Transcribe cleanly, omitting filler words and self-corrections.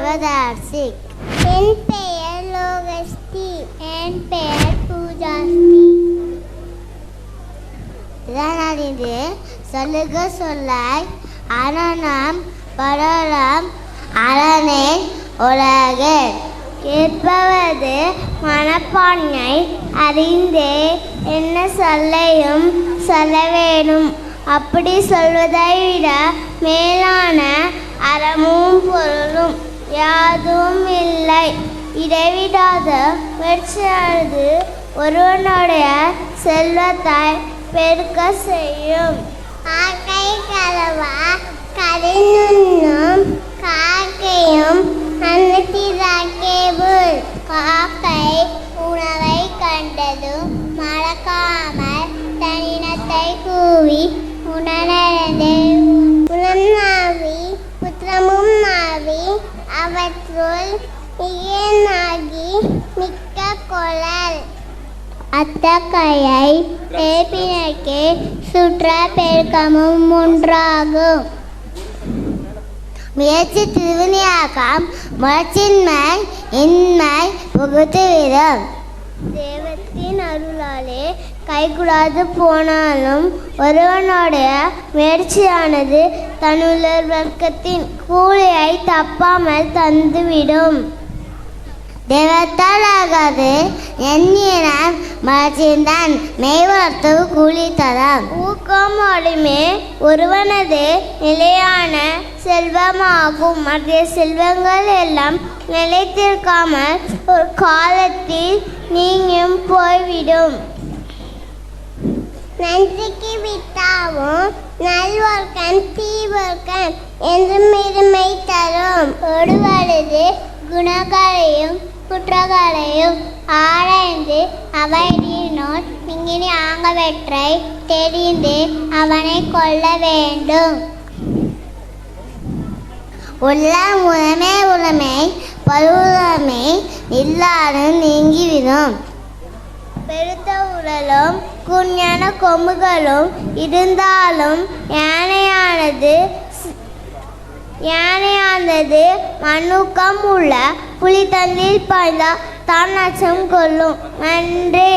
தேவதார்சிக். என் பெயர் லோகஸ்தி. என் பெயர் பூஜாஸ்தி. இதனறிந்து சொல்லுக சொல்லாய் அரணம் பரரம் அரணே உலகு. கேட்பவது மனப்பான்மை அறிந்தே என்ன சொல்லையும் சொல்ல வேணும். அப்படி சொல்வதை விட மேலான அறமும் பொருளும் யாதும் இல்லை. இடைவிடாத முயற்சியானது ஒருவனுடைய செல்வத்தை பெருக்க செய்யும். காக்கை கலவா கரினுண்ணும் காக்கையும் அன்னத்திராக்கேபுல். காக்கை உணவை கண்டதும் மறக்காமல் தனினத்தை கூவி உணர்ந்தே உணர்நாவி புத்திரமும் நாவி அவற்றுள் இயனாகி மிக்க கொளல். அத்தகையை ஏப்பினர்க்கே சுற்ற பெருக்கமும் ஒன்றாகும். முயற்சி திருவினையாக்கம் முயற்சின்மை இன்மை புகுத்துவிடும். தெய்வத்தின் அருளாலே கைகூடாது போனாலும் ஒருவனுடைய முயற்சியானது தன்னுள்ளர் வர்க்கத்தின் கூலியை தப்பாமல் தந்துவிடும். தெய்வத்தால் ஆகாது எண்ணினம் மகிழ்ச்சிதான் மெய்வளர்த்து கூலி தரம். ஊக்கம் ஒளிமே ஒருவனது நிலையான செல்வமாகும். மற்ற செல்வங்கள் எல்லாம் நிலைத்திருக்காமல் ஒரு காலத்தில் நீங்கும் போய்விடும். நன்றிக்கு விட்டாவும் நல்வர்க்கம் தீவர்க்கம் என்றும் இருமை தரும். ஒருவரது குணங்களையும் குற்றங்களையும் ஆராய்ந்து அவையினோர் இங்கினி ஆங்கவற்றை தெரிந்து அவனை கொள்ள வேண்டும். உள்ளம் உளமே உளமை பருவமே இல்லாரும் நீங்கிவிடும். பெருத்த உடலும் குஞ்ஞான கொம்புகளும் இருந்தாலும் யானையானது மண்ணுக்கம் உள்ள புலித்தந்தில் பாய்ந்தால் தான் அச்சம் கொள்ளும். நன்றி.